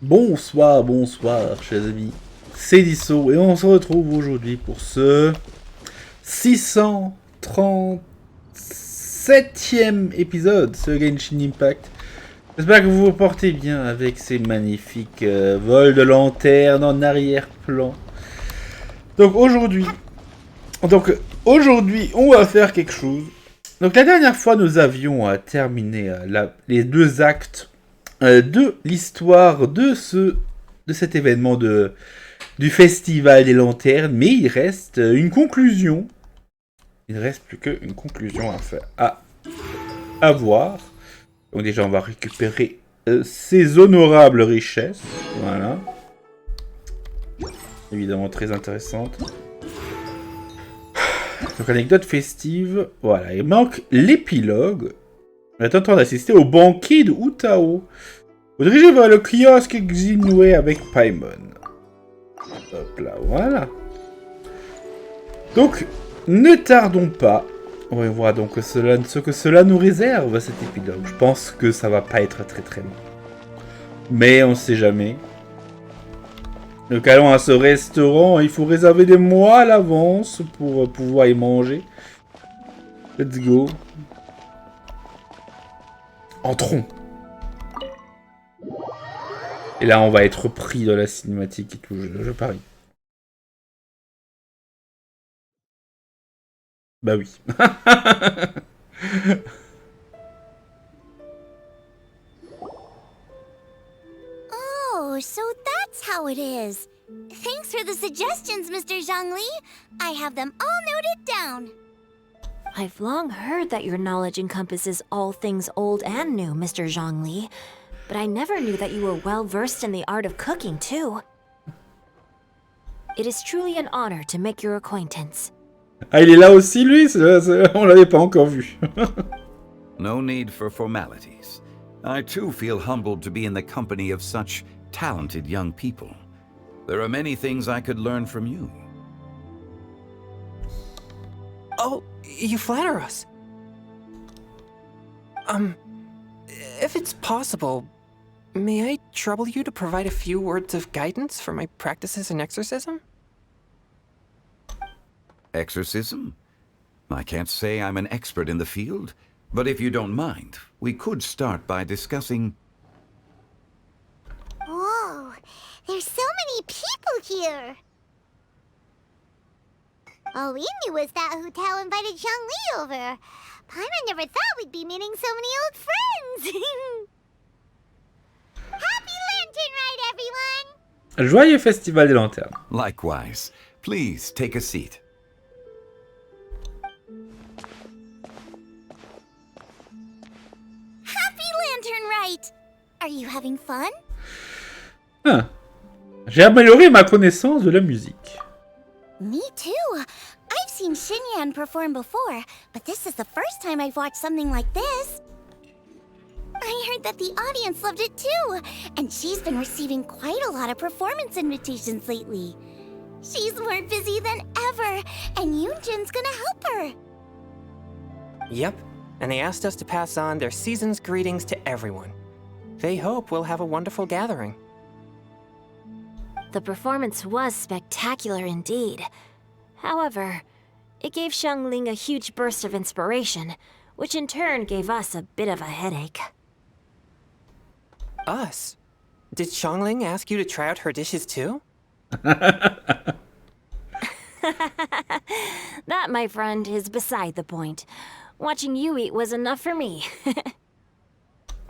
Bonsoir, bonsoir, chers amis. C'est Deaso et on se retrouve aujourd'hui pour ce 637e épisode sur Genshin Impact. J'espère que vous vous portez bien avec ces magnifiques vols de lanterne en arrière-plan. Donc aujourd'hui, on va faire quelque chose. Donc la dernière fois, nous avions terminé les deux actes de l'histoire de cet événement du festival des lanternes, mais il reste une conclusion. Il ne reste plus qu'une conclusion à faire, à voir. Donc déjà, on va récupérer ces honorables richesses. Voilà. Évidemment très intéressante. Donc anecdote festive. Voilà, il manque l'épilogue. On est en train d'assister au banquet de Hu Tao. Vous dirigez vers le kiosque Xinwei avec Paimon. Hop là, voilà. Donc, ne tardons pas. On va voir donc ce que cela nous réserve, cet épilogue. Je pense que ça va pas être très très long. Mais on sait jamais. Donc allons à ce restaurant, il faut réserver des mois à l'avance pour pouvoir y manger. Let's go. Entrons. Et là, on va être pris dans la cinématique et tout, je parie. Bah oui. Oh, so that's how it is. Thanks for the suggestions, Mr. Zhongli. I have them all noted down. I've long heard that your knowledge encompasses all things old and new, Mr. Zhongli. But I never knew that you were well versed in the art of cooking, too. It is truly an honor to make your acquaintance. Ah, il est là aussi, lui? On l'avait pas encore vu. No need for formalities. I too feel humbled to be in the company of such talented young people. There are many things I could learn from you. Oh, you flatter us. If it's possible, may I trouble you to provide a few words of guidance for my practices in exorcism? Exorcism? I can't say I'm an expert in the field, but if you don't mind, we could start by discussing... Whoa, there's so many people here. All we knew was that Hu Tao invited Zhongli over. Paimon never thought we'd be meeting so many old friends. Happy Lantern Ride, everyone! Joyeux festival des lanternes. Likewise. Please take a seat. Happy Lantern Ride! Are you having fun? Ah. J'ai amélioré ma connaissance de la musique. Me too. I've seen Xinyan perform before, but this is the first time I've watched something like this. I heard that the audience loved it too, and she's been receiving quite a lot of performance invitations lately. She's more busy than ever, and Yoonjin's gonna help her. Yep, and they asked us to pass on their season's greetings to everyone. They hope we'll have a wonderful gathering. The performance was spectacular indeed. However, it gave Xiangling a huge burst of inspiration, which in turn gave us a bit of a headache. Us? Did Xiangling ask you to try out her dishes too? That, my friend, is beside the point. Watching you eat was enough for me.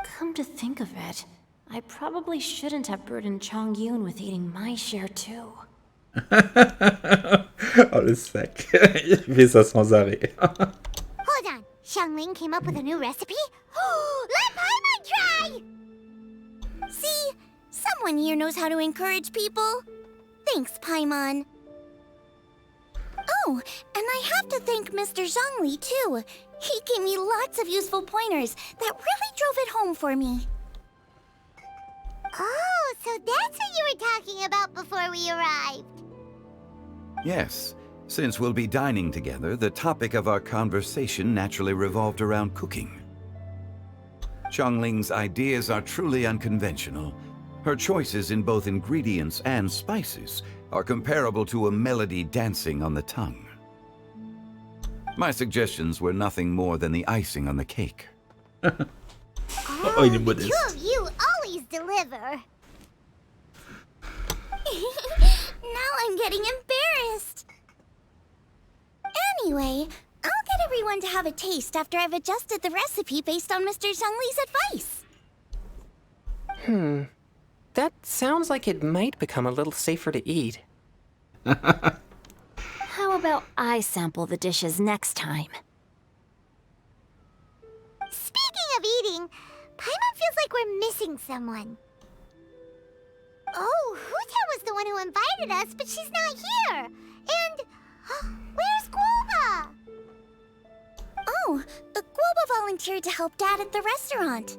Come to think of it, I probably shouldn't have burdened Chongyun with eating my share too. Oh, le sac. Il fait ça sans arrêt. Hold on, Xiangling came up with a new recipe? Let Paimon try! See, someone here knows how to encourage people. Thanks, Paimon. Oh, and I have to thank Mr. Zhongli too. He gave me lots of useful pointers that really drove it home for me. Oh, so that's what you were talking about before we arrived. Yes. Since we'll be dining together, the topic of our conversation naturally revolved around cooking. Xiangling's ideas are truly unconventional, Her choices in both ingredients and spices are comparable to a melody dancing on the tongue. My suggestions were nothing more than the icing on the cake. Oh, il est The modeste. two of you always deliver. Now I'm getting embarrassed. Anyway, I'll get everyone to have a taste after I've adjusted the recipe based on Mr. Zhongli's advice. That sounds like it might become a little safer to eat. How about I sample the dishes next time? Speaking of eating, Paimon feels like we're missing someone. Oh, Hu Tao was the one who invited us, but she's not here. And where's Guoba? Oh, Guoba volunteered to help Dad at the restaurant.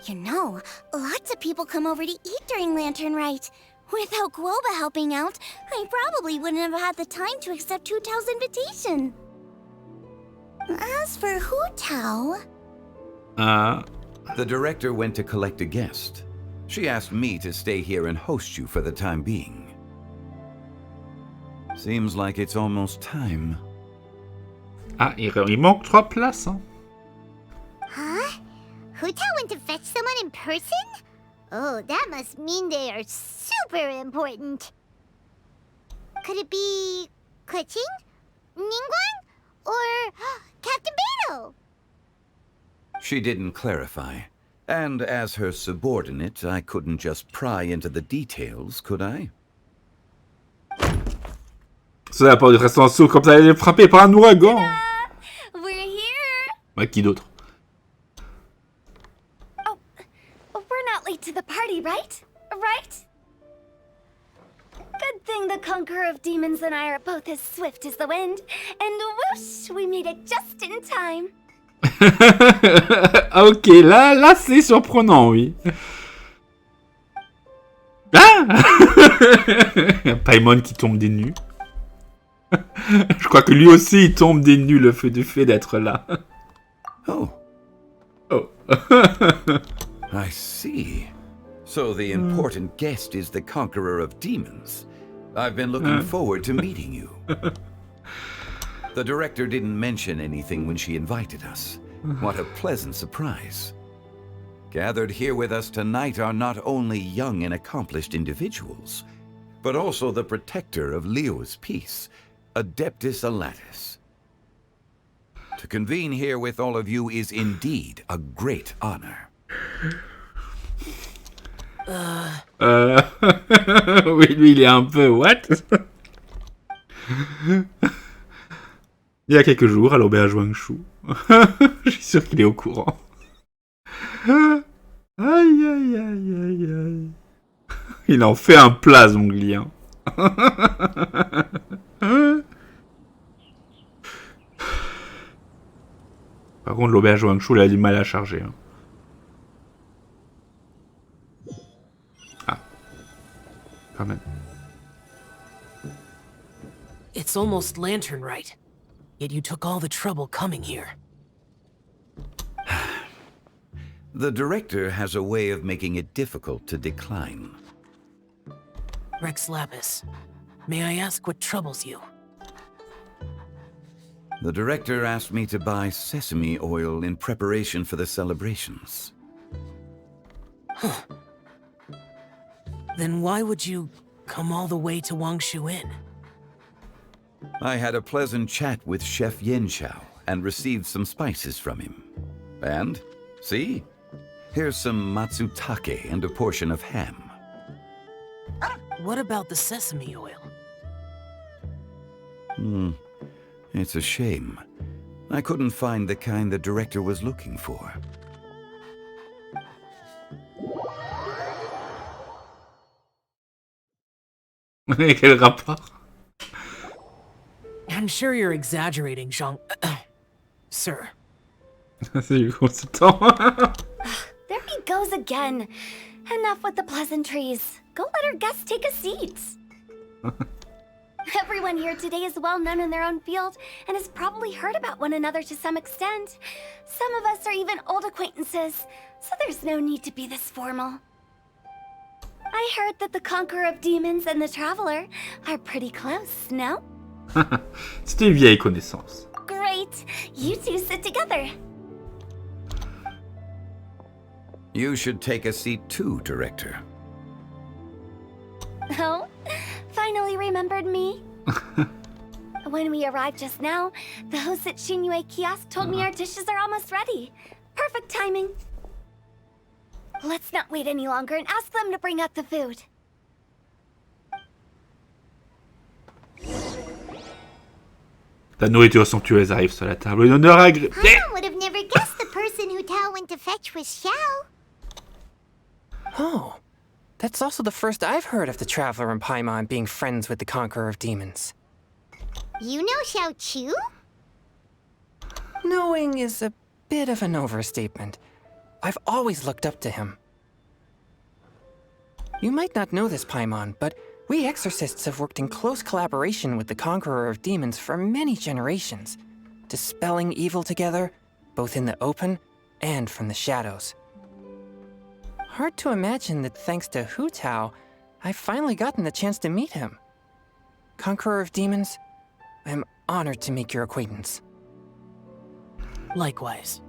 You know, lots of people come over to eat during Lantern Rite. Without Guoba helping out, I probably wouldn't have had the time to accept Hu Tao's invitation. As for Hu Tao... The director went to collect a guest. She asked me to stay here and host you for the time being. Seems like it's almost time. Ah, il manque 3 places. Hein. Huh? Hu Tao went to fetch someone in person? Oh, that must mean they are super important. Could it be... Keqing? Ningguang? Or Captain Beidou? She didn't clarify. And as her subordinate, I couldn't just pry into the details, could I? Ça va pas du restaurant saut comme ça, elle est frappée par un ouragan. We're here! Bah, qui d'autre? Oh, we're not late to the party, right? Right? Good thing the Conqueror of Demons and I are both as swift as the wind. And whoosh, we made it just in time. Ok, là c'est surprenant, oui. Ah Paimon qui tombe des nues. Je crois que lui aussi il tombe des nues le fait d'être là. Oh. Oh. I see. So the important guest is the Conqueror of Demons. I've been looking forward to meeting you. The director didn't mention anything when she invited us. What a pleasant surprise. Gathered here with us tonight are not only young and accomplished individuals, but also the protector of Leo's peace, Adeptus Alatus. To convene here with all of you is indeed a great honor. Oui, lui il est un peu what? Il y a quelques jours à l'auberge Wangshu. Je suis sûr qu'il est au courant. Aïe aïe aïe aïe aïe. Il en fait un plat, Zonglien. Par contre, l'auberge Wangshu, il a du mal à charger. Hein. Ah. Quand même. It's almost Lantern Rite. Yet you took all the trouble coming here. The director has a way of making it difficult to decline. Rex Lapis, may I ask what troubles you? The director asked me to buy sesame oil in preparation for the celebrations. Then why would you come all the way to Wangshu Inn? I had a pleasant chat with Chef Yanxiao and received some spices from him. And, see? Here's some matsutake and a portion of ham. What about the sesame oil? It's a shame. I couldn't find the kind the director was looking for. Quel rapport? I'm sure you're exaggerating, Zhang... Sir. C'est du consultant. There he goes again. Enough with the pleasantries. Go let our guests take a seat. Everyone here today is well known in their own field and has probably heard about one another to some extent. Some of us are even old acquaintances, so there's no need to be this formal. I heard that the Conqueror of Demons and the Traveler are pretty close, no? C'était une vieille connaissance. Great! You two sit together. You should take a seat too, Director. Oh, finally remembered me. When we arrived just now, the host at Shinyue Kiosk told me our dishes are almost ready. Perfect timing. Let's not wait any longer and ask them to bring out the food. La nourriture somptueuse arrive sur la table. Une honneur agréable. I would have never guessed the person Hu Tao went to fetch was Xiao. Oh, that's also the first I've heard of the Traveler and Paimon being friends with the Conqueror of Demons. You know Xiao Chu? Knowing is a bit of an overstatement. I've always looked up to him. You might not know this, Paimon, but we exorcists have worked in close collaboration with the Conqueror of Demons for many generations, dispelling evil together, both in the open and from the shadows. Hard to imagine that thanks to Hu Tao, I've finally gotten the chance to meet him. Conqueror of Demons, I'm honored to make your acquaintance. Likewise.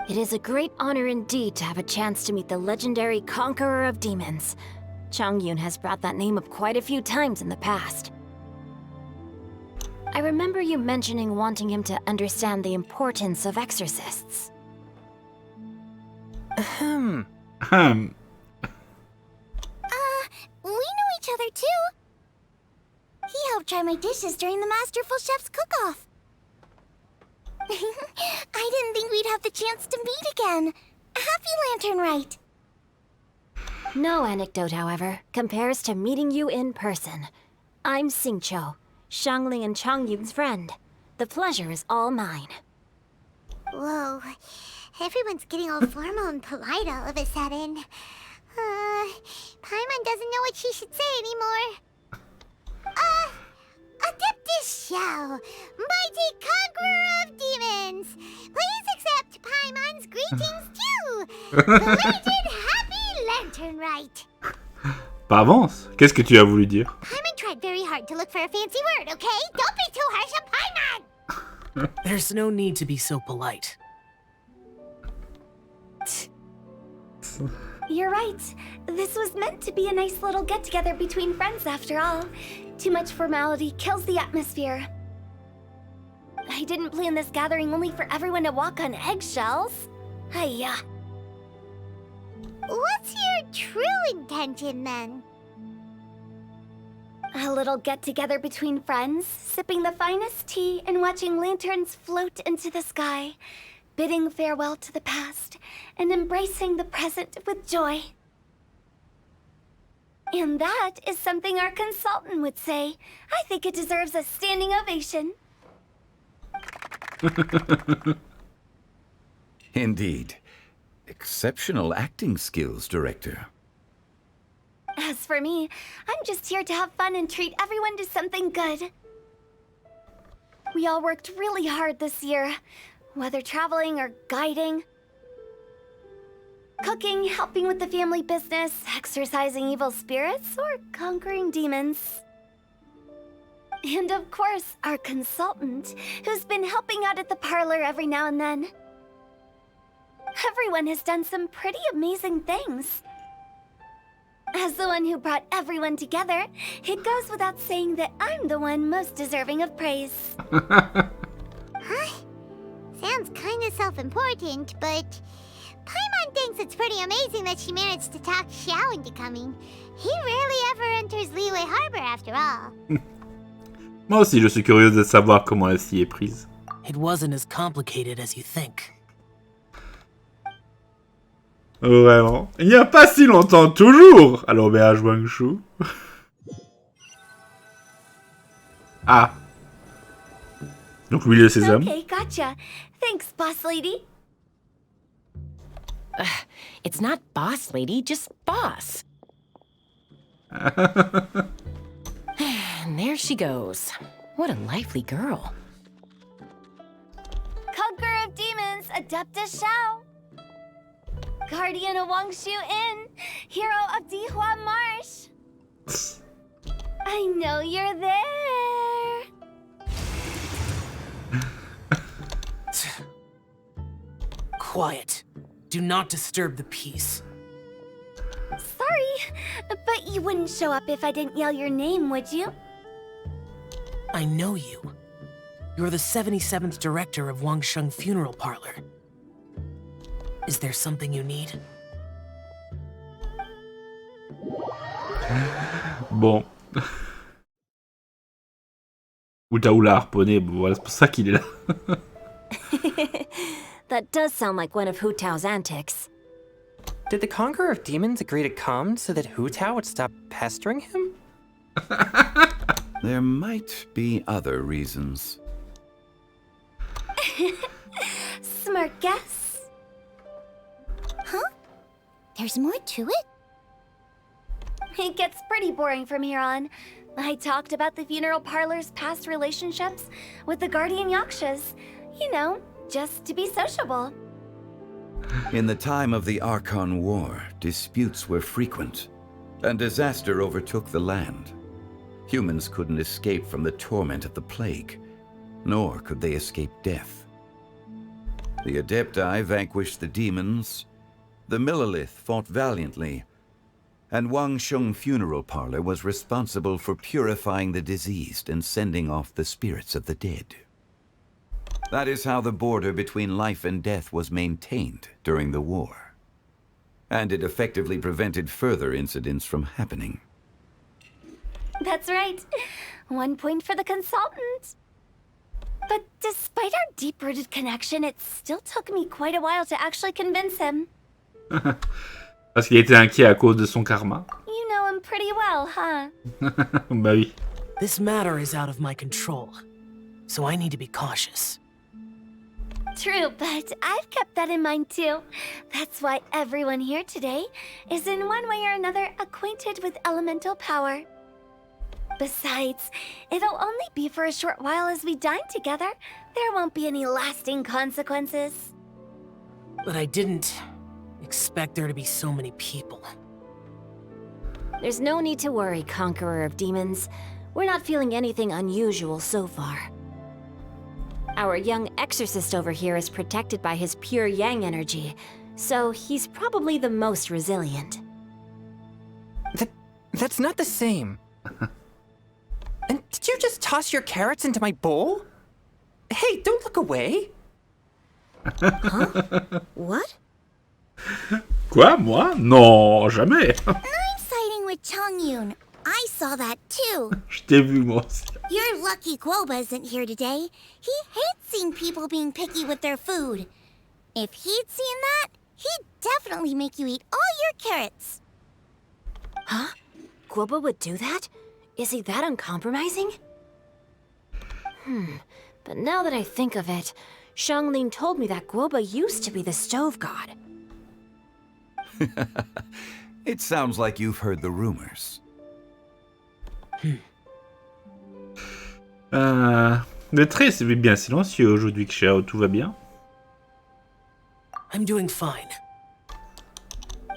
It is a great honor indeed to have a chance to meet the legendary Conqueror of Demons. Changyun has brought that name up quite a few times in the past. I remember you mentioning wanting him to understand the importance of exorcists. Ahem. We know each other too. He helped try my dishes during the Masterful Chef's cook-off. I didn't think we'd have the chance to meet again. Happy Lantern Rite. No anecdote, however, compares to meeting you in person. I'm Xingqiu, Shangling and Changyun's friend. The pleasure is all mine. Whoa. Everyone's getting all formal and polite all of a sudden. Paimon doesn't know what she should say anymore. Adeptus Xiao, mighty conqueror of demons, please accept Paimon's greetings too. Belated Happy Lantern Rite. Pas avance. Qu'est-ce que tu as voulu dire? Paimon tried very hard to look for a fancy word, okay? Don't be too harsh on Paimon! There's no need to be so polite. You're right. This was meant to be a nice little get-together between friends after all. Too much formality kills the atmosphere. I didn't plan this gathering only for everyone to walk on eggshells. Hiya. What's your true intention then? A little get-together between friends, sipping the finest tea and watching lanterns float into the sky, bidding farewell to the past and embracing the present with joy. And that is something our consultant would say. I think it deserves a standing ovation. Indeed. Exceptional acting skills, Director. As for me, I'm just here to have fun and treat everyone to something good. We all worked really hard this year, whether traveling or guiding. Cooking, helping with the family business, exorcising evil spirits, or conquering demons. And of course, our consultant, who's been helping out at the parlor every now and then. Everyone has done some pretty amazing things. As the one who brought everyone together, it goes without saying that I'm the one most deserving of praise. Huh? Sounds kinda self-important, but Paimon thinks it's pretty amazing that she managed to talk Xiao into coming. He rarely ever enters Liyue Harbor after all. Moi aussi, je suis curieuse de savoir comment elle s'y est prise. It wasn't as complicated as you think. Vraiment. Il n'y a pas si longtemps, toujours à l'auberge Wangshu. Ah. Donc l'huile de sésame. Okay, gotcha. Thanks, boss lady. It's not boss lady, just boss. And there she goes. What a lively girl. Conqueror of Demons, Adeptus Xiao. Guardian of Wangshu Inn. hero of Dihua Marsh. I know you're there. Quiet. Do not disturb the peace. Sorry, but you wouldn't show up if I didn't yell your name, would you? I know you. You're the 77th director of Wangsheng Funeral Parlor. Is there something you need? Bon. Hu Tao l'a harponné, bon, voilà, c'est pour ça qu'il est là. That does sound like one of Hu Tao's antics. Did the Conqueror of Demons agree to come so that Hu Tao would stop pestering him? There might be other reasons. Smart guess. Huh? There's more to it? It gets pretty boring from here on. I talked about the funeral parlor's past relationships with the guardian yakshas. You know, just to be sociable. In the time of the Archon War, disputes were frequent, and disaster overtook the land. Humans couldn't escape from the torment of the plague, nor could they escape death. The Adepti vanquished the demons, the Millelith fought valiantly, and Wangsheng Funeral Parlor was responsible for purifying the diseased and sending off the spirits of the dead. That is how the border between life and death was maintained during the war. And it effectively prevented further incidents from happening. That's right. 1 point for the consultant. But despite our deep-rooted connection, it still took me quite a while to actually convince him. Parce qu'il était inquiet à cause de son karma. You know him pretty well, huh? Bah oui. This matter is out of my control, so I need to be cautious. True, but I've kept that in mind too. That's why everyone here today is in one way or another acquainted with elemental power. Besides, it'll only be for a short while as we dine together. There won't be any lasting consequences. But I didn't expect there to be so many people. There's no need to worry, Conqueror of Demons. We're not feeling anything unusual so far. Our young exorcist over here is protected by his pure yang energy, so he's probably the most resilient. That's not the same. And did you just toss your carrots into my bowl? Hey, don't look away. Huh? What? Quoi, moi? Non, jamais. I'm siding with Chongyun. I saw that too. Je t'ai vu, moi aussi. Your lucky Guoba isn't here today. He hates seeing people being picky with their food. If he'd seen that, he'd definitely make you eat all your carrots. Huh? Guoba would do that? Is he that uncompromising? But now that I think of it, Xianglin told me that Guoba used to be the stove god. It sounds like you've heard the rumors. Le trait est bien silencieux aujourd'hui, Xiao. Tout va bien? I'm doing fine.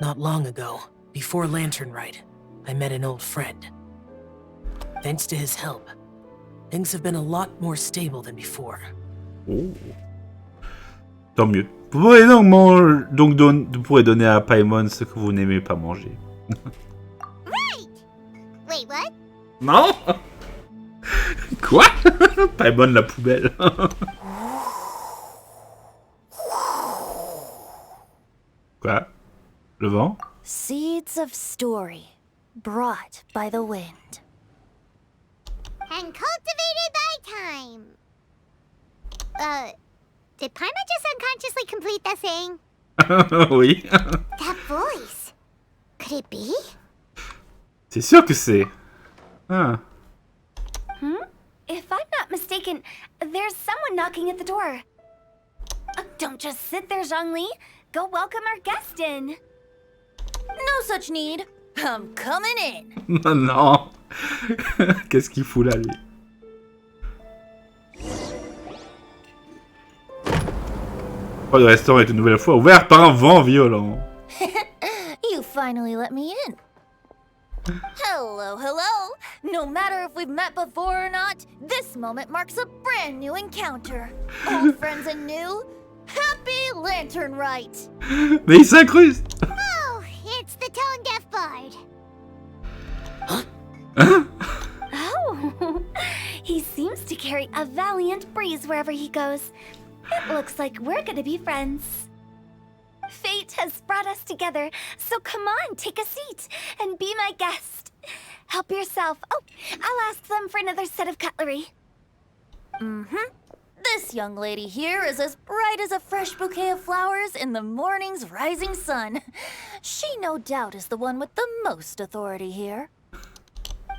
Not long ago, before Lantern Rite, I met an old friend. Thanks to his help, things have been a lot more stable than before. Oh. Tant mieux. Vous pourrez vous pourrez donner à Paimon ce que vous n'aimez pas manger. Right! Wait, what? Non? Quoi? Paimon la poubelle. Quoi? Le vent? Seeds of story, brought by the wind. And cultivated by time. Did Paimon just unconsciously complete the thing? Oui. That voice. Could it be? C'est sûr que c'est. Ah. If I'm not mistaken, there's someone knocking at the door. Don't just sit there, Zhongli. Go welcome our guest in. No such need. I'm coming in. Non. Qu'est-ce qu'il fout là, lui? Oh, le restaurant est une nouvelle fois ouvert par un vent violent. You finally let me in. Hello, hello! No matter if we've met before or not, this moment marks a brand new encounter. Old friends and new, happy Lantern Rite! Mais il s'incruste. Oh, it's the tone-deaf bard. Oh, he seems to carry a valiant breeze wherever he goes. It looks like we're gonna be friends. Fate has brought us together, so come on, take a seat and be my guest. Help yourself. Oh, I'll ask them for another set of cutlery. This young lady here is as bright as a fresh bouquet of flowers in the morning's rising sun. She no doubt is the one with the most authority here.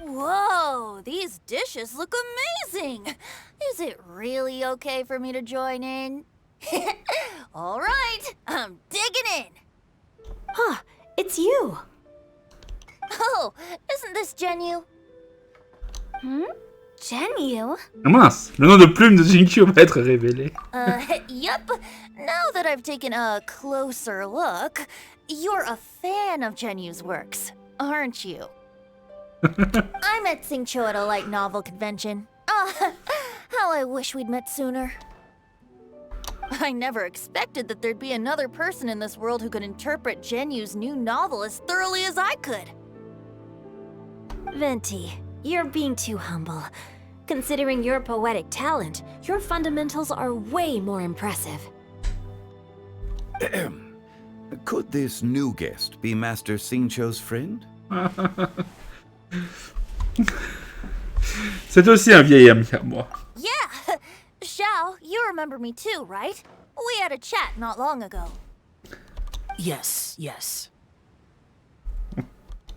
Whoa, these dishes look amazing! Is it really okay for me to join in? All right, I'm digging in. Huh, it's you. Oh, isn't this Genu? Genu? Ah mince, le nom de plume de Jinkyu va être révélé. Yep. Now that I've taken a closer look, you're a fan of Genu's works, aren't you? I met Xingqiu at a light novel convention. How I wish we'd met sooner. I never expected that there'd be another person in this world who could interpret Genu's new novel as thoroughly as I could. Venti, you're being too humble. Considering your poetic talent, your fundamentals are way more impressive. Could this new guest be Master Xingqiu's friend? C'est aussi un vieil ami à moi. Yeah! Xiao, you remember me too, right? We had a chat not long ago. Yes, yes.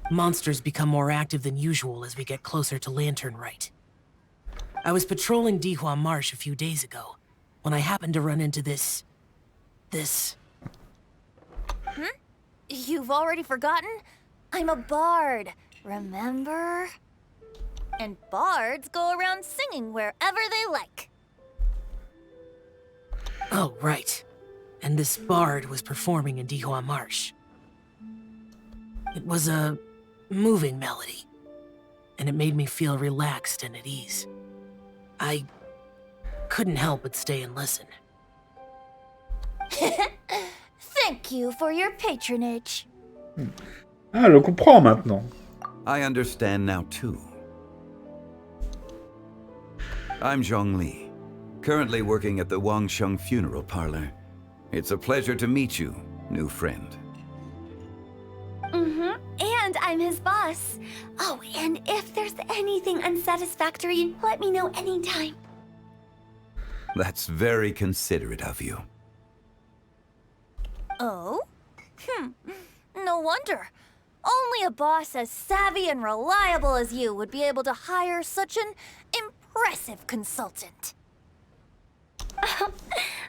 Monsters become more active than usual as we get closer to Lantern Rite. I was patrolling Dihua Marsh a few days ago, when I happened to run into this... You've already forgotten? I'm a bard, remember? And bards go around singing wherever they like. Oh, right. And this bard was performing in Dihua Marsh. It was a moving melody, and it made me feel relaxed and at ease. I couldn't help but stay and listen. Thank you for your patronage. Ah, je comprends maintenant. I understand now too. I'm Zhongli, currently working at the Wangsheng Funeral Parlor. It's a pleasure to meet you, new friend. And I'm his boss. Oh, and if there's anything unsatisfactory, let me know anytime. That's very considerate of you. Oh? No wonder. Only a boss as savvy and reliable as you would be able to hire such an impressive consultant.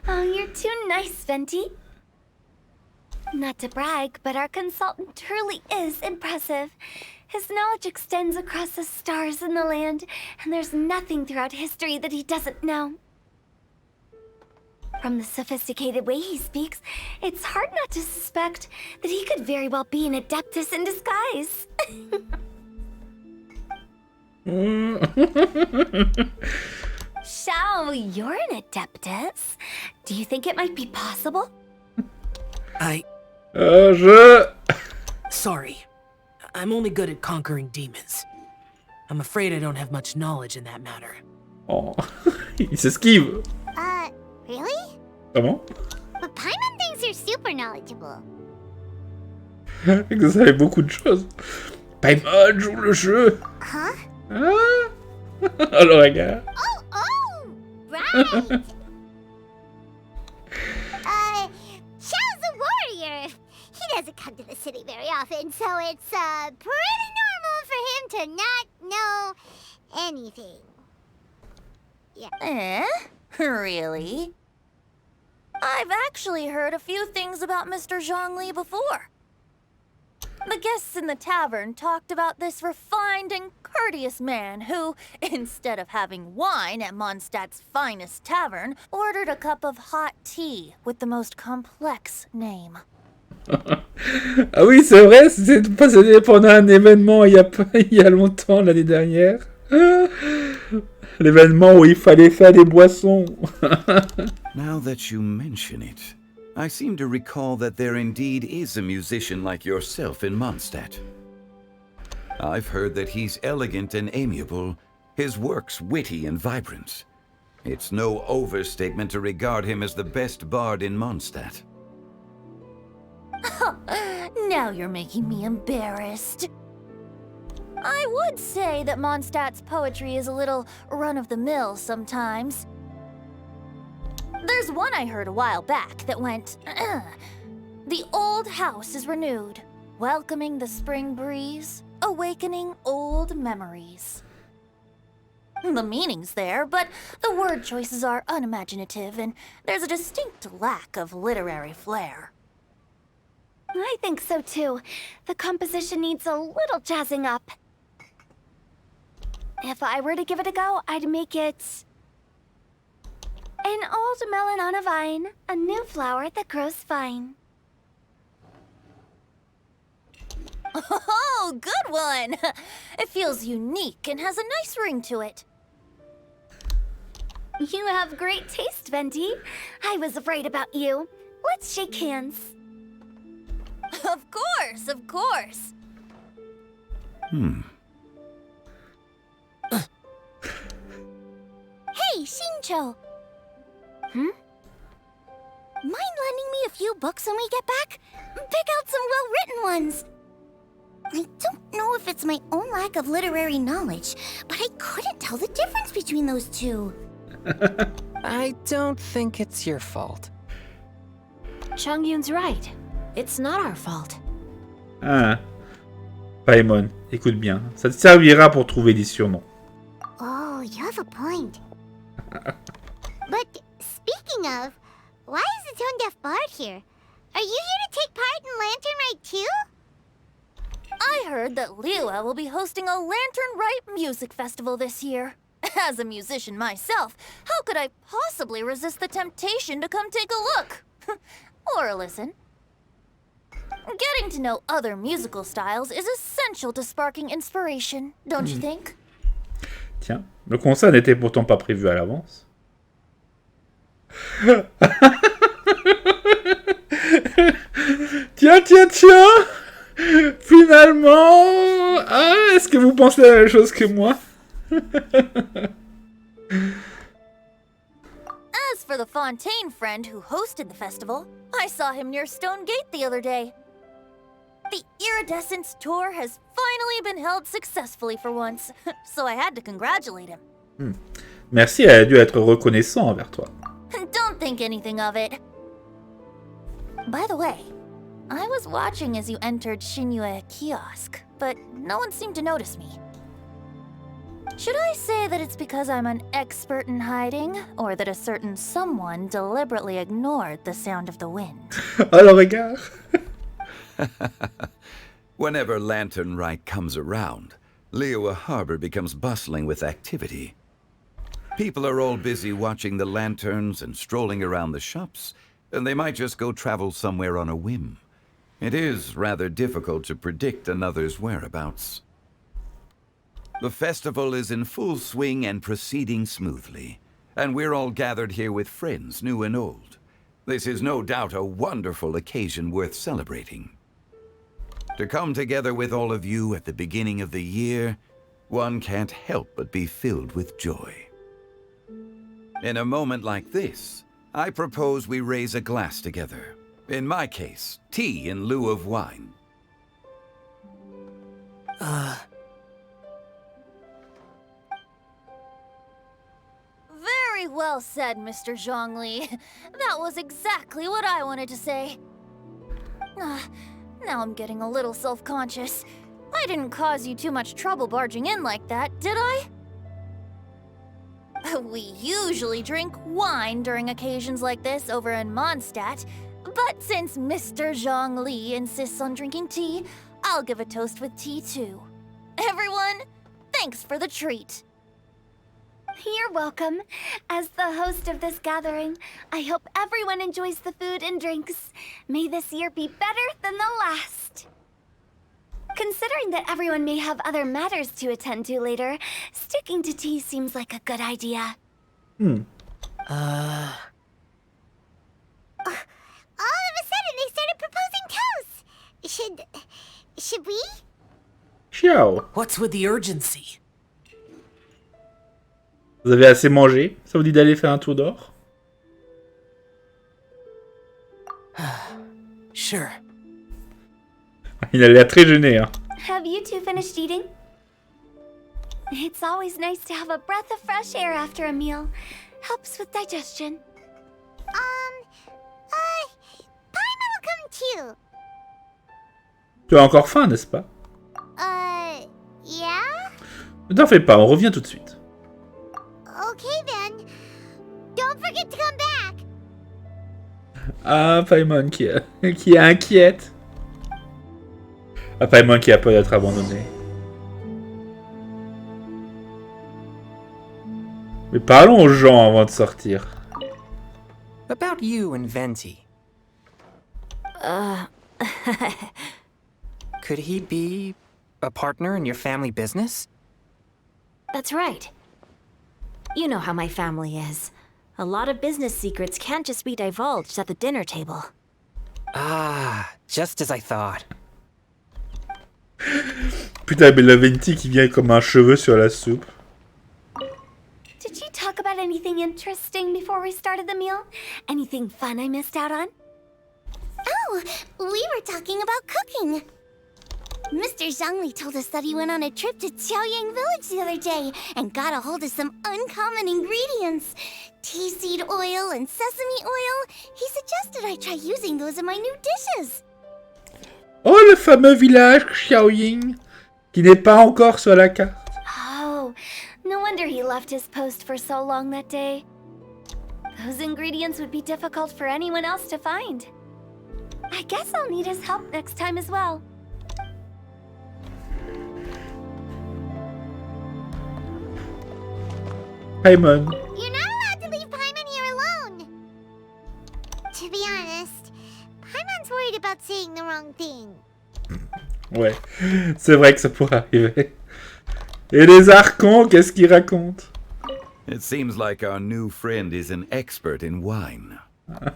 Oh, you're too nice, Venti. Not to brag, but our consultant truly is impressive. His knowledge extends across the stars and the land, and there's nothing throughout history that he doesn't know. From the sophisticated way he speaks, it's hard not to suspect that he could very well be an adeptus in disguise. Xiao, you're an adeptus. Do you think it might be possible? Sorry. I'm only good at conquering demons. I'm afraid I don't have much knowledge in that matter. Oh, il s'esquive. Really? Comment? But Paimon thinks you're super knowledgeable. Que vous savez beaucoup de choses. Paimon joue le jeu. Huh? Ah. Oh le regard. Oh, right! Xiao's a warrior. He doesn't come to the city very often, so it's pretty normal for him to not know anything. Yeah. Really? I've actually heard a few things about Mr. Zhongli before. The guests in the tavern talked about this refined and courteous man who, instead of having wine at Mondstadt's finest tavern, ordered a cup of hot tea with the most complex name. Ah oui, c'est vrai, c'est passé pendant un événement il y a longtemps, l'année dernière. L'événement où il fallait faire des boissons. Now that you mention it, I seem to recall that there indeed is a musician like yourself in Mondstadt. I've heard that he's elegant and amiable, his works witty and vibrant. It's no overstatement to regard him as the best bard in Mondstadt. Now you're making me embarrassed. I would say that Mondstadt's poetry is a little run-of-the-mill sometimes. There's one I heard a while back that went, "The old house is renewed, welcoming the spring breeze, awakening old memories." The meaning's there, but the word choices are unimaginative, and there's a distinct lack of literary flair. I think so too. The composition needs a little jazzing up. If I were to give it a go, I'd make it... An old melon on a vine, a new flower that grows fine. Oh, good one! It feels unique and has a nice ring to it. You have great taste, Venti. I was right about you. Let's shake hands. Of course, of course. Hey, Shincho! Mind lending me a few books when we get back? Pick out some well-written ones. I don't know if it's my own lack of literary knowledge, but I couldn't tell the difference between those two. I don't think it's your fault. Chongyun's right. It's not our fault. Ah. Paimon, écoute bien. Ça te servira pour trouver des surnoms. Oh, you have a point. But speaking of, why is the tone-deaf bard here? Are you here to take part in Lantern Rite too? I heard that Liyue will be hosting a Lantern Rite music festival this year. As a musician myself, how could I possibly resist the temptation to come take a look? Or listen. Getting to know other musical styles is essential to sparking inspiration, don't you think? Tiens, le concert n'était pourtant pas prévu à l'avance. Tiens! Finalement... Ah, est-ce que vous pensez la même chose que moi? As for the Fontaine friend who hosted the festival, I saw him near Stone Gate the other day. The Iridescence tour has finally been held successfully for once, so I had to congratulate him. Merci, elle a dû être reconnaissant envers toi. Don't think anything of it. By the way, I was watching as you entered Shinyue Kiosk, but no one seemed to notice me. Should I say that it's because I'm an expert in hiding, or that a certain someone deliberately ignored the sound of the wind? Oh, le regard. Whenever Lantern Rite comes around, Liyue Harbor becomes bustling with activity. People are all busy watching the lanterns and strolling around the shops, and they might just go travel somewhere on a whim. It is rather difficult to predict another's whereabouts. The festival is in full swing and proceeding smoothly, and we're all gathered here with friends, new and old. This is no doubt a wonderful occasion worth celebrating. To come together with all of you at the beginning of the year, one can't help but be filled with joy. In a moment like this, I propose we raise a glass together. In my case, tea in lieu of wine. Very well said, Mr. Zhongli. That was exactly what I wanted to say. Now I'm getting a little self-conscious. I didn't cause you too much trouble barging in like that, did I? We usually drink wine during occasions like this over in Mondstadt, but since Mr. Zhongli insists on drinking tea, I'll give a toast with tea too. Everyone, thanks for the treat. You're welcome. As the host of this gathering, I hope everyone enjoys the food and drinks. May this year be better than the last. Considering that everyone may have other matters to attend to later, sticking to tea seems like a good idea. Uh... All of a sudden, they started proposing toasts. Should we? Ciao. What's with the urgency? Vous avez assez mangé? Ça vous dit d'aller faire un tour dehors? Sure. Il a l'air très gêné, hein. Have you two finished eating? It's always nice to have a breath of fresh air after a meal. Helps with digestion. Paimon will come too. Tu as encore faim, n'est-ce pas? Yeah? Ne t'en fais pas, on revient tout de suite. Okay then. Don't forget to come back. Ah, Paimon qui est inquiète. Ah, Paimon qui a peur d'être abandonné. Mais parlons aux gens avant de sortir. About you and Venti. Could he be a partner in your family business? That's right. You know how my family is. A lot of business secrets can't just be divulged at the dinner table. Ah, just as I thought. Putain, mais la Venti qui vient comme un cheveu sur la soupe. Did you talk about anything interesting before we started the meal? Anything fun I missed out on? Oh, we were talking about cooking. Mr. Zhongli told us that he went on a trip to Qiaoyang Village the other day and got a hold of some uncommon ingredients. Tea seed oil and sesame oil. He suggested I try using those in my new dishes. Oh, le fameux village Xiaoying, qui n'est pas encore sur la carte. Oh, no wonder he left his post for so long that day. Those ingredients would be difficult for anyone else to find. I guess I'll need his help next time as well. Paimon. You're not allowed to leave Paimon here alone. To be honest, Paimon's worried about saying the wrong thing. Ouais, c'est vrai que ça pourrait arriver. Et les archons, qu'est-ce qu'ils racontent? It seems like our new friend is an expert in wine.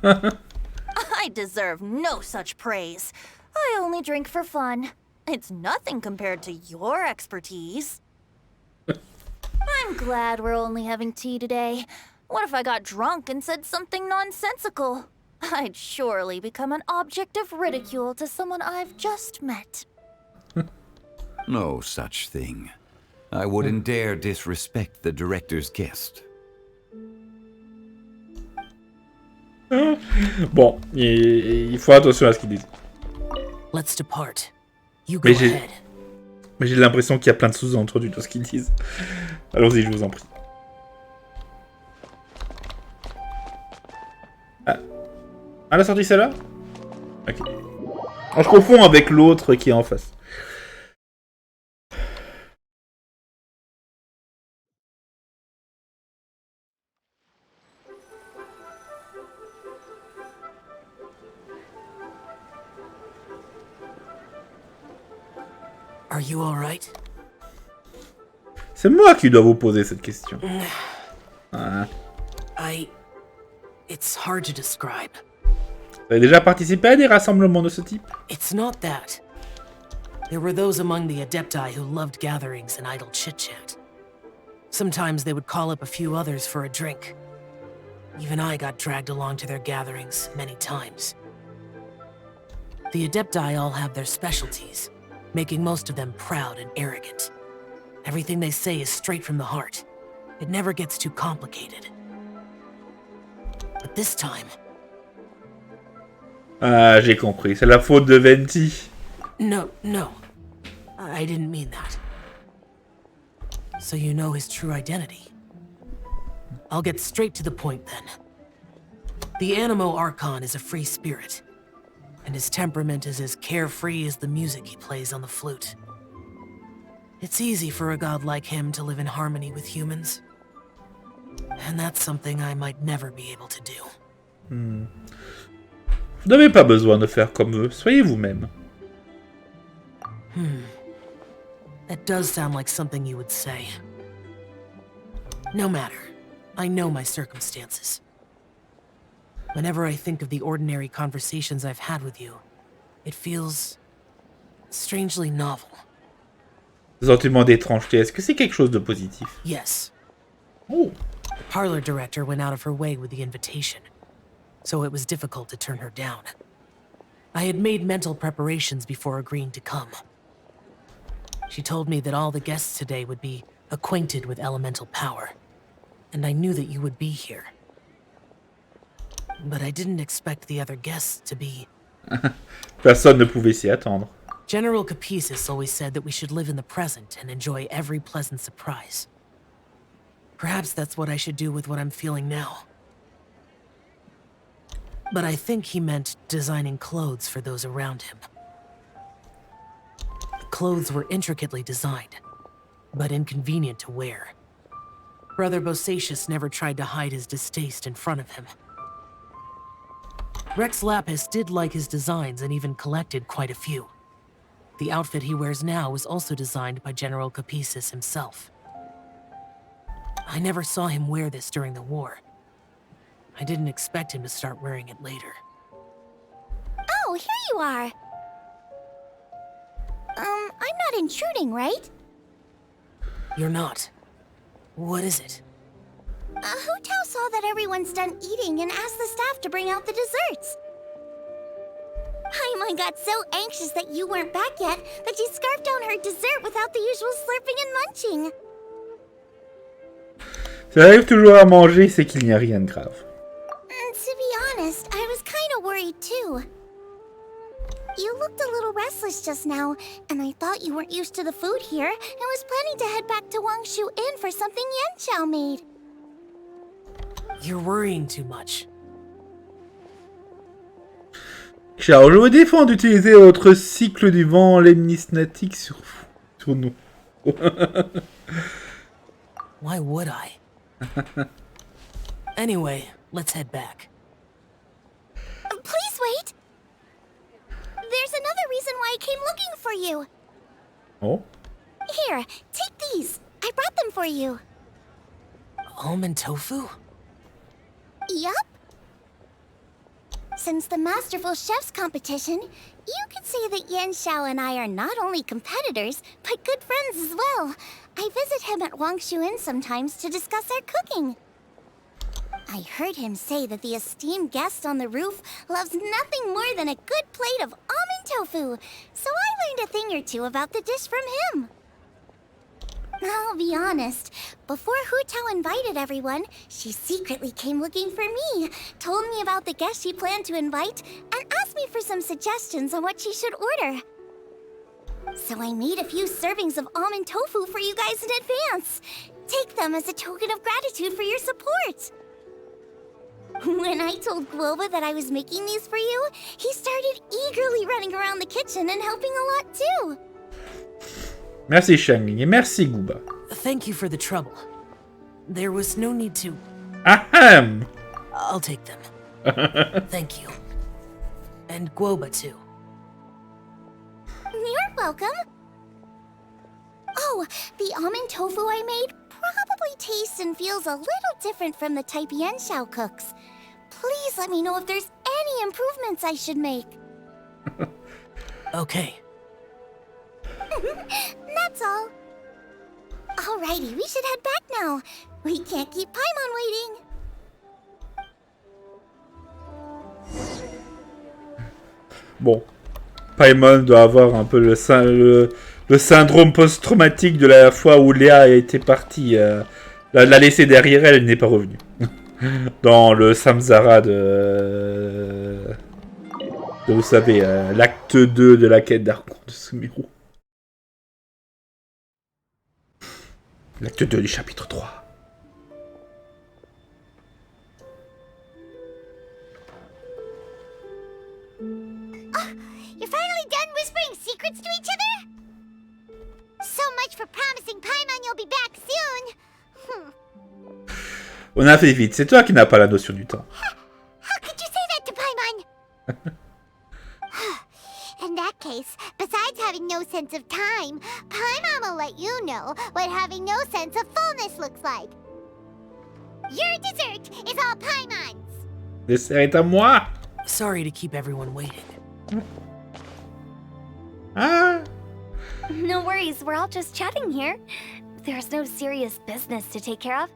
I deserve no such praise. I only drink for fun. It's nothing compared to your expertise. I'm glad we're only having tea today. What if I got drunk and said something nonsensical? I'd surely become an object of ridicule to someone I've just met. No such thing. I wouldn't dare disrespect the director's guest. Bon, il faut attention à ce qu'ils disent. Let's depart. You go ahead. Mais j'ai l'impression qu'il y a plein de sous-entendus dans ce qu'ils disent. Allons-y, je vous en prie. Ah, à la sortie, celle-là? Ok. Ah, je confonds avec l'autre qui est en face. Are you all right? C'est moi qui dois vous poser cette question. Ah. It's hard to describe. Vous avez déjà participé à des rassemblements de ce type? It's not that. There were those among the Adepti who loved gatherings and idle chit-chat. Sometimes they would call up a few others for a drink. Even I got dragged along to their gatherings many times. The Adepti all have their specialties, making most of them proud and arrogant. Everything they say is straight from the heart. It never gets too complicated. But this time... Ah, j'ai compris. C'est la faute de Venti. No. I didn't mean that. So you know his true identity. I'll get straight to the point then. The Animo Archon is a free spirit, and his temperament is as carefree as the music he plays on the flute. It's easy for a god like him to live in harmony with humans. And that's something I might never be able to do. Vous n'avez pas besoin de faire comme eux. Soyez vous-même. That does sound like something you would say. No matter. I know my circumstances. Whenever I think of the ordinary conversations I've had with you, it feels strangely novel. Sentiment d'étrangeté, est-ce que c'est quelque chose de positif? Yes. Oh. The parlor director went out of her way with the invitation, so it was difficult to turn her down. I had made mental preparations before agreeing to come. She told me that all the guests today would be acquainted with elemental power, and I knew that you would be here. But I didn't expect the other guests to be... Personne ne pouvait s'y attendre. General Capisis always said that we should live in the present and enjoy every pleasant surprise. Perhaps that's what I should do with what I'm feeling now. But I think he meant designing clothes for those around him. The clothes were intricately designed, but inconvenient to wear. Brother Bosacius never tried to hide his distaste in front of him. Rex Lapis did like his designs and even collected quite a few. The outfit he wears now was also designed by General Capisis himself. I never saw him wear this during the war. I didn't expect him to start wearing it later. Oh, here you are. I'm not intruding, right? You're not. What is it? Hu Tao saw that everyone's done eating and asked the staff to bring out the desserts. Paimon got so anxious that you weren't back yet that she scarfed down her dessert without the usual slurping and munching. Si elle arrive toujours à manger, c'est qu'il n'y a rien de grave. To be honest, I was kind of worried too. You looked a little restless just now, and I thought you weren't used to the food here and was planning to head back to Wangshu Inn for something Yanchao made. You're worrying too much. Xiao, je vous défends d'utiliser votre cycle du vent lemnismatique sur nous. Why would I? Anyway, let's head back. Please wait! There's another reason why I came looking for you. Oh? Here, take these. I brought them for you. Almond tofu? Yup. Since the Masterful Chef's competition, you could say that Yanshao and I are not only competitors, but good friends as well. I visit him at Wangshu Inn sometimes to discuss our cooking. I heard him say that the esteemed guest on the roof loves nothing more than a good plate of almond tofu, so I learned a thing or two about the dish from him. I'll be honest, before Hu Tao invited everyone, she secretly came looking for me, told me about the guests she planned to invite, and asked me for some suggestions on what she should order. So I made a few servings of almond tofu for you guys in advance. Take them as a token of gratitude for your support. When I told Guoba that I was making these for you, he started eagerly running around the kitchen and helping a lot too. Merci Shangling et merci Gooba. Thank you for the trouble. There was no need to... Ahem! I'll take them. Thank you. And Guoba too. You're welcome. Oh, the almond tofu I made probably tastes and feels a little different from the type Yanshao cooks. Please let me know if there's any improvements I should make. Okay. That's all. Alrighty, we should head back now. We can't keep Paimon waiting. Bon. Paimon doit avoir un peu le syndrome post-traumatique de la fois où Léa était partie. L'a laissée derrière elle, elle n'est pas revenue. Dans le samsara de vous savez, l'acte 2 de la quête d'Archon de Sumeru. L'acte 2 du chapitre 3. You're finally done whispering secrets to each other? So much for promising Paimon you'll be back soon. On a fait vite, c'est toi qui n'as pas la notion du temps. How could you say that to Paimon? In that case, besides having no sense of time, Paimon will let you know what having no sense of fullness looks like. Your dessert is all Paimon's. Dessert est à moi. Sorry to keep everyone waiting. Ah. No worries, we're all just chatting here. There's no serious business to take care of.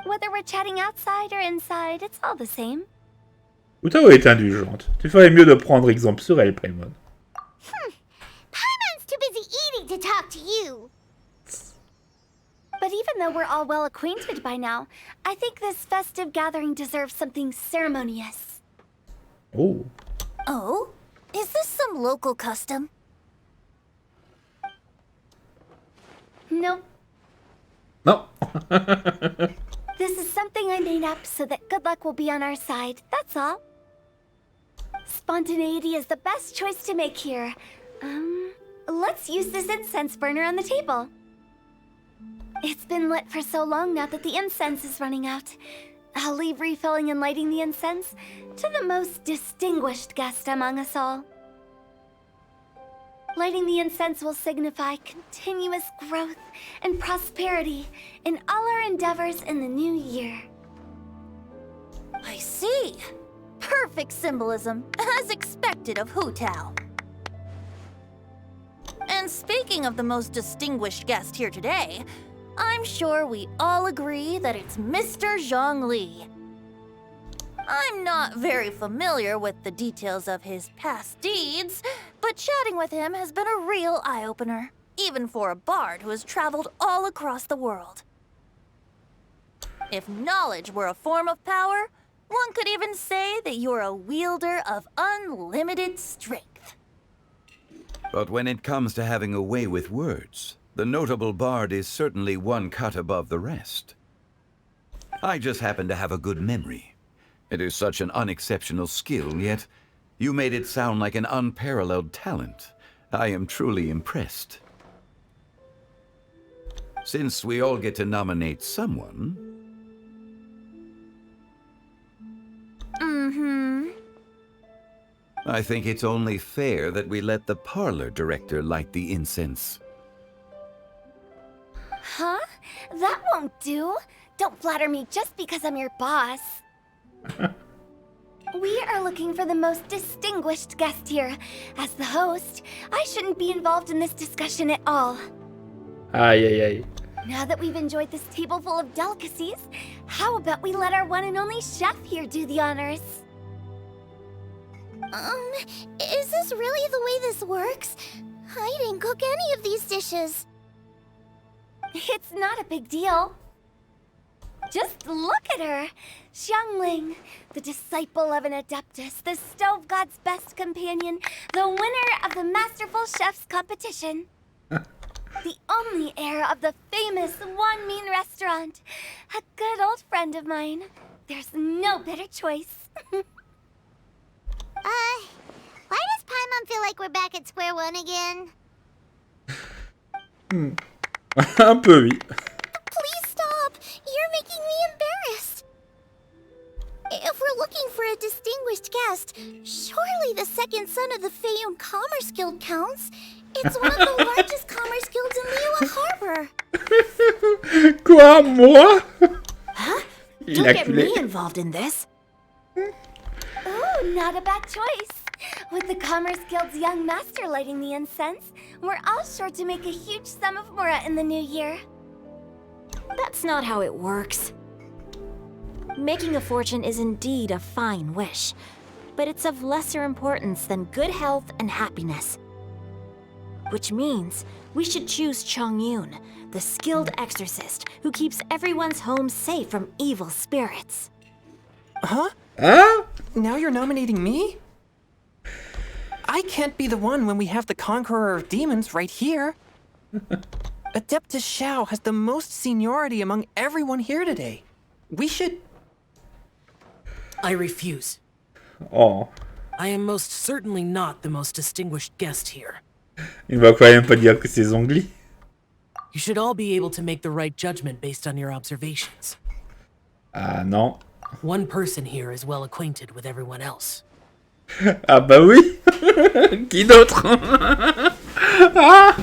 Whether we're chatting outside or inside, it's all the same. Hu Tao est indulgente. Tu ferais mieux de prendre exemple sur elle, Paimon. Paimon's too busy eating to talk to you. But even though we're all well acquainted by now, I think this festive gathering deserves something ceremonious. Oh. Oh? Is this some local custom? Nope. Non. This is something I made up so that good luck will be on our side, that's all. Spontaneity is the best choice to make here. Let's use this incense burner on the table. It's been lit for so long now that the incense is running out. I'll leave refilling and lighting the incense to the most distinguished guest among us all. Lighting the incense will signify continuous growth and prosperity in all our endeavors in the new year. I see. Perfect symbolism, as expected of Hu Tao. And speaking of the most distinguished guest here today, I'm sure we all agree that it's Mr. Zhongli. I'm not very familiar with the details of his past deeds, but chatting with him has been a real eye-opener, even for a bard who has traveled all across the world. If knowledge were a form of power, one could even say that you're a wielder of unlimited strength. But when it comes to having a way with words, the notable bard is certainly one cut above the rest. I just happen to have a good memory. It is such an unexceptional skill, yet you made it sound like an unparalleled talent. I am truly impressed. Since we all get to nominate someone... I think it's only fair that we let the parlor director light the incense. Huh? That won't do. Don't flatter me just because I'm your boss. We are looking for the most distinguished guest here. As the host, I shouldn't be involved in this discussion at all. Aïe, aïe, aïe. Now that we've enjoyed this table full of delicacies, how about we let our one and only chef here do the honors? Is this really the way this works? I didn't cook any of these dishes. It's not a big deal. Just look at her! Xiangling, the disciple of an adeptus, the stove god's best companion, the winner of the Masterful Chef's competition. The only heir of the famous One Mean restaurant. A good old friend of mine. There's no better choice. Why does Paimon feel like we're back at square one again? Un peu, oui. Please stop! You're making me embarrassed! If we're looking for a distinguished guest, surely the second son of the Feiyun Commerce Guild counts. It's one of the largest commerce guilds in Liyue Harbor. Quoi, moi? Huh? Il Don't a get culé. me involved in this. Oh, not a bad choice. With the Commerce Guild's young master lighting the incense, we're all sure to make a huge sum of mora in the new year. That's not how it works. Making a fortune is indeed a fine wish, but it's of lesser importance than good health and happiness. Which means we should choose Chongyun, the skilled exorcist who keeps everyone's home safe from evil spirits. Huh? Hein? Now you're nominating me? I can't be the one when we have the Conqueror of Demons right here. Adeptus Xiao has the most seniority among everyone here today. We should... I refuse. Oh. I am most certainly not the most distinguished guest here. Il va quand même pas dire que c'est Zhongli. You should all be able to make the right judgment based on your observations. Ah non. One person here is well acquainted with everyone else. Ah bah oui. Qui d'autre? Ah.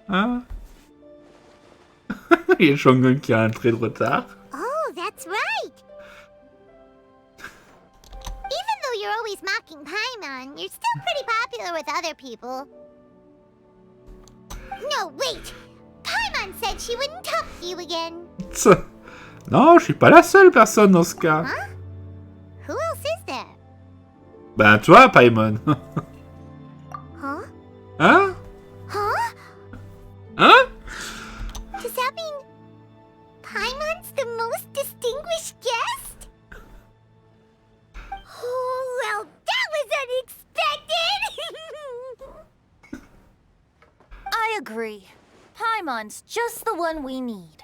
Ah. Il y a Shangon qui a un trait de retard. Oh, that's right. Even though you're always mocking Paimon, you're still pretty popular with other people. No, wait. Paimon said she wouldn't talk to you again. Non, je suis pas la seule personne dans ce cas. Huh? Who else is there? Ben toi, Paimon. Huh? Hein? Huh? Hein? Does that mean Paimon's the most distinguished guest? Oh, well, that was unexpected! I agree. Paimon's just the one we need.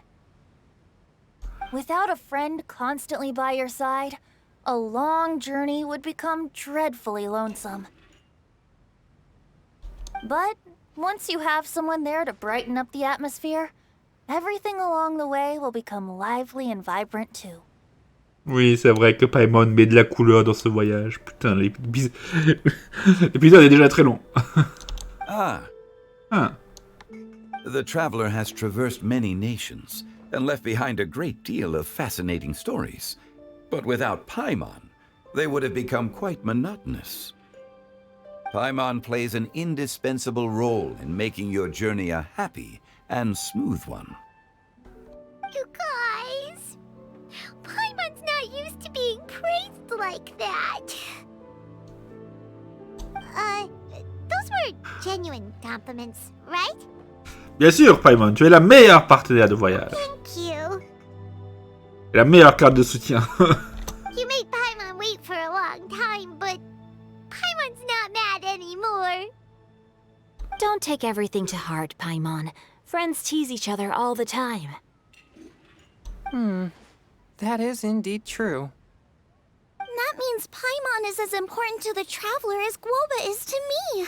Without a friend constantly by your side, a long journey would become dreadfully lonesome. But once you have someone there to brighten up the atmosphere, everything along the way will become lively and vibrant too. Oui, c'est vrai que Paimon met de la couleur dans ce voyage. Putain, l'épisode est déjà très long. Ah. Ah. The traveler has traversed many nations and left behind a great deal of fascinating stories. But without Paimon, they would have become quite monotonous. Paimon plays an indispensable role in making your journey a happy and smooth one. You guys, Paimon's not used to being praised like that. Those were genuine compliments, right? Bien sûr, Paimon, tu es la meilleure partenaire de voyage. Thank you. Et la meilleure carte de soutien. You made Paimon wait for a long time, but Paimon's not mad anymore. Don't take everything to heart, Paimon. Friends tease each other all the time. That is indeed true. That means Paimon is as important to the traveler as Guoba is to me.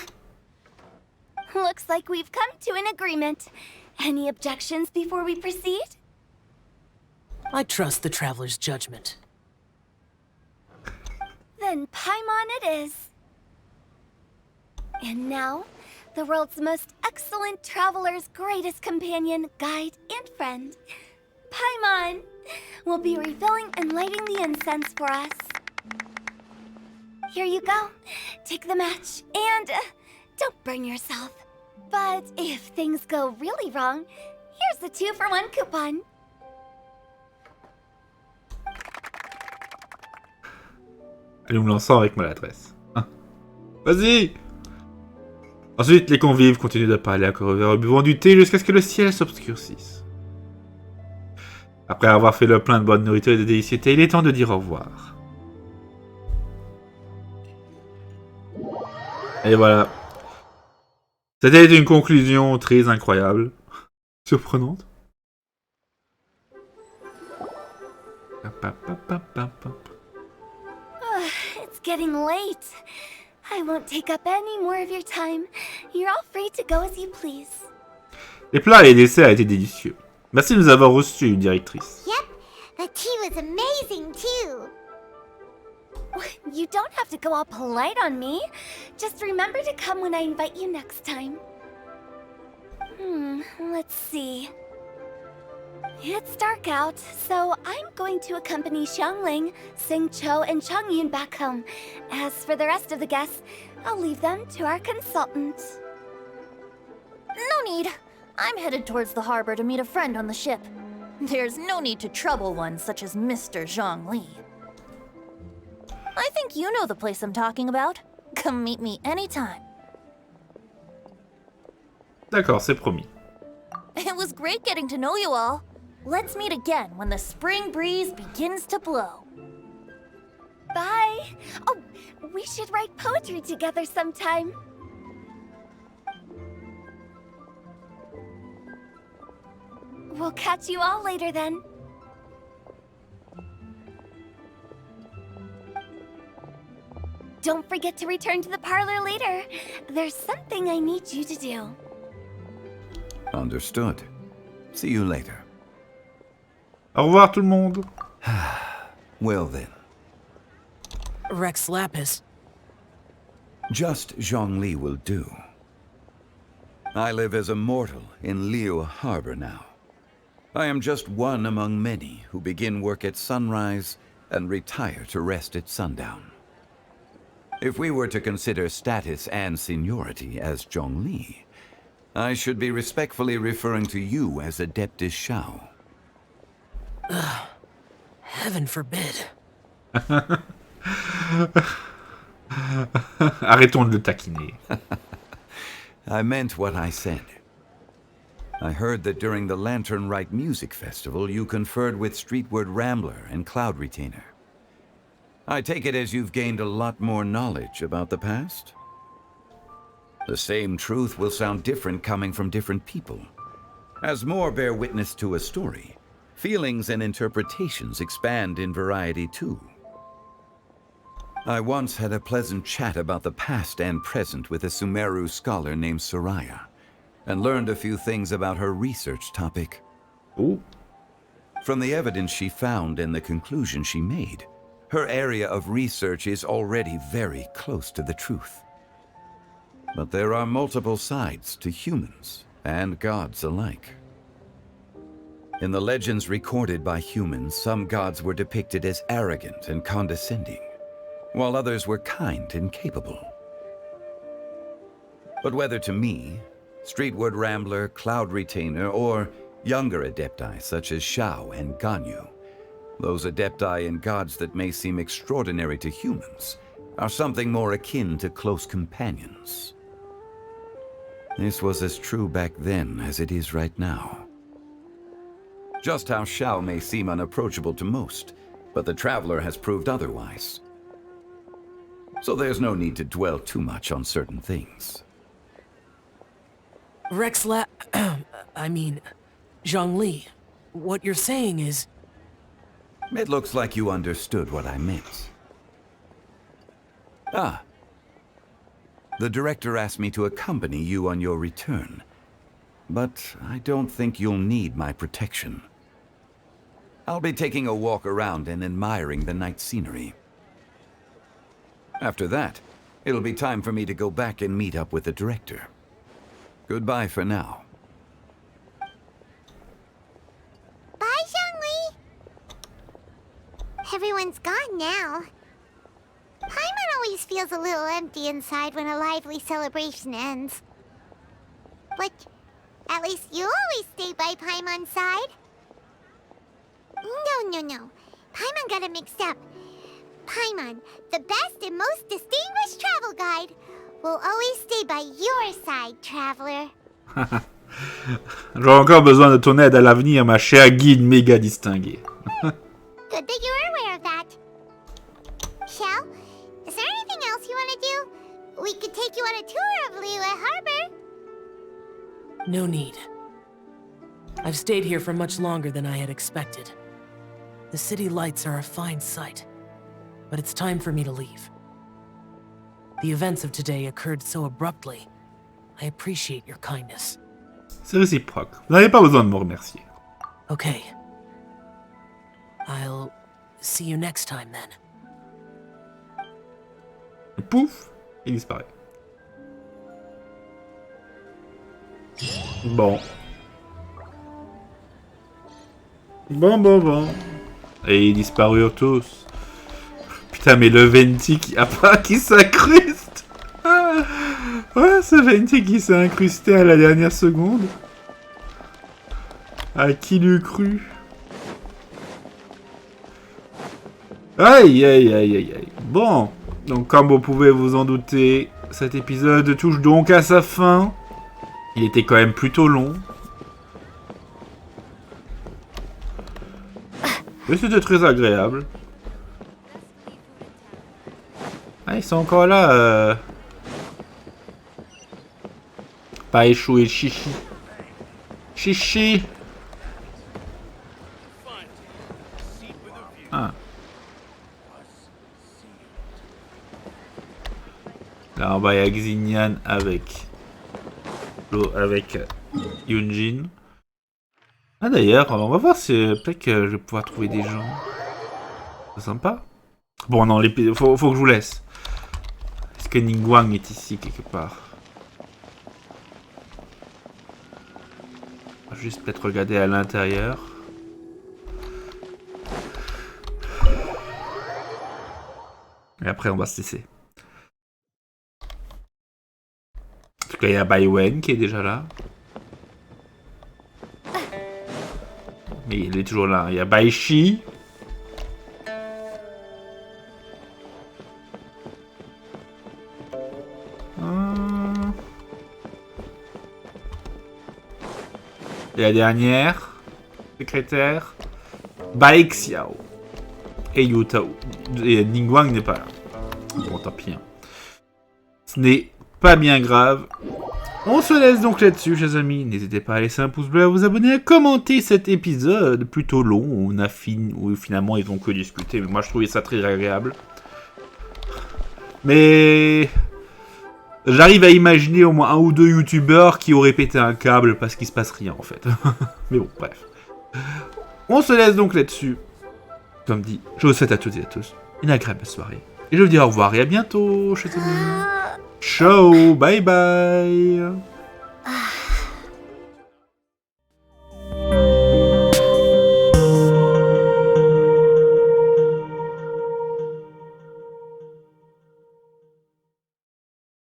Looks like we've come to an agreement. Any objections before we proceed? I trust the traveler's judgment. Then Paimon it is. And now, the world's most excellent traveler's greatest companion, guide, and friend, Paimon, will be refilling and lighting the incense for us. Here you go. Take the match, and don't burn yourself. But if things go really wrong, here's the 2-for-1 coupon. Allume l'encens avec maladresse. Hein. Vas-y! Ensuite, les convives continuent de parler à corps ouvert, buvant du thé jusqu'à ce que le ciel s'obscurcisse. Après avoir fait le plein de bonne nourriture et de délicieuseté, il est temps de dire au revoir. Et voilà. C'était une conclusion très incroyable. Surprenante. It's getting late. I won't take up any more of your time. You're all free to go as you please. Les plats et les desserts étaient délicieux. Merci de nous avoir reçus, directrice. Yep, the tea was amazing too. You don't have to go all polite on me. Just remember to come when I invite you next time. Let's see. It's dark out, so I'm going to accompany Xiangling, Xingqiu, and Changyun back home. As for the rest of the guests, I'll leave them to our consultant. No need. I'm headed towards the harbor to meet a friend on the ship. There's no need to trouble one such as Mr. Zhongli. I think you know the place I'm talking about. Come meet me anytime. D'accord, c'est promis. It was great getting to know you all. Let's meet again when the spring breeze begins to blow. Bye. Oh, we should write poetry together sometime. We'll catch you all later then. don't forget to return to the parlor later. There's something I need you to do. Understood. See you later. Au revoir tout le monde. Well then. Rex Lapis. Just Zhongli will do. I live as a mortal in Liu Harbor now. I am just one among many who begin work at sunrise and retire to rest at sundown. If we were to consider status and seniority as Zhongli, I should be respectfully referring to you as Adeptus Shao. Heaven forbid. Arrêtons de le taquiner. I meant what I said. I heard that during the Lantern Rite Music Festival, you conferred with Streetward Rambler and Cloud Retainer. I take it as you've gained a lot more knowledge about the past? The same truth will sound different coming from different people. As more bear witness to a story, feelings and interpretations expand in variety too. I once had a pleasant chat about the past and present with a Sumeru scholar named Soraya, and learned a few things about her research topic. Ooh. From the evidence she found and the conclusion she made, her area of research is already very close to the truth. But there are multiple sides to humans and gods alike. In the legends recorded by humans, some gods were depicted as arrogant and condescending, while others were kind and capable. But whether to me, Streetward Rambler, Cloud Retainer, or younger adepti such as Shao and Ganyu, those adepti and gods that may seem extraordinary to humans are something more akin to close companions. This was as true back then as it is right now. Just how Shao may seem unapproachable to most, but the Traveler has proved otherwise. So there's no need to dwell too much on certain things. Zhongli, what you're saying is... It looks like you understood what I meant. Ah. The director asked me to accompany you on your return, but I don't think you'll need my protection. I'll be taking a walk around and admiring the night scenery. After that, it'll be time for me to go back and meet up with the director. Goodbye for now. Bye, Zhongli! Everyone's gone now. Paimon always feels a little empty inside when a lively celebration ends. But at least you always stay by Paimon's side. No. Paimon got it mixed up. Paimon, the best and most distinguished travel guide, will always stay by your side, traveler. J'aurai encore besoin de ton aide à l'avenir, ma chère guide méga distinguée. Good that you're aware of that. Shell, is there anything else you want to do? We could take you on a tour of Liu Harbor. No need. I've stayed here for much longer than I had expected. The city lights are a fine sight, but it's time for me to leave. The events of today occurred so abruptly. I appreciate your kindness. C'est réciproque. Vous n'avez pas besoin de me remercier. Okay. I'll see you next time then. Pouf, il disparaît. Bon. Bon. Et ils disparurent tous. Putain, mais le Venti qui s'incruste. Ouais, ce Venti qui s'est incrusté à la dernière seconde. À qui l'eût cru? Aïe. Bon, donc comme vous pouvez vous en douter, cet épisode touche donc à sa fin. Il était quand même plutôt long. Mais c'était très agréable. Ah, ils sont encore là. Pas échoué, chichi. Chichi. Ah. va avec Xingyan avec Yunjin. Ah d'ailleurs, on va voir si peut-être que je vais pouvoir trouver des gens. C'est sympa. Bon non, faut que je vous laisse. Est-ce que Ningguang est ici quelque part? On va juste peut-être regarder à l'intérieur. Et après on va se laisser. En tout cas, il y a Bai Wen qui est déjà là. Mais il est toujours là. Il y a Bai Shi. Et la dernière, secrétaire, Bai Xiao. Et Hu Tao. Et Ningguang n'est pas là. Bon, tant pis. Hein. Ce n'est pas bien grave. On se laisse donc là-dessus, chers amis. N'hésitez pas à laisser un pouce bleu, à vous abonner, à commenter cet épisode plutôt long. Où finalement ils ont que discuté. Mais moi je trouvais ça très agréable. Mais j'arrive à imaginer au moins un ou deux youtubeurs qui auraient pété un câble parce qu'il se passe rien en fait. Mais bon, bref. On se laisse donc là-dessus. Comme dit, je vous souhaite à toutes et à tous une agréable soirée. Et je vous dis au revoir et à bientôt, chers amis. Ciao, bye bye.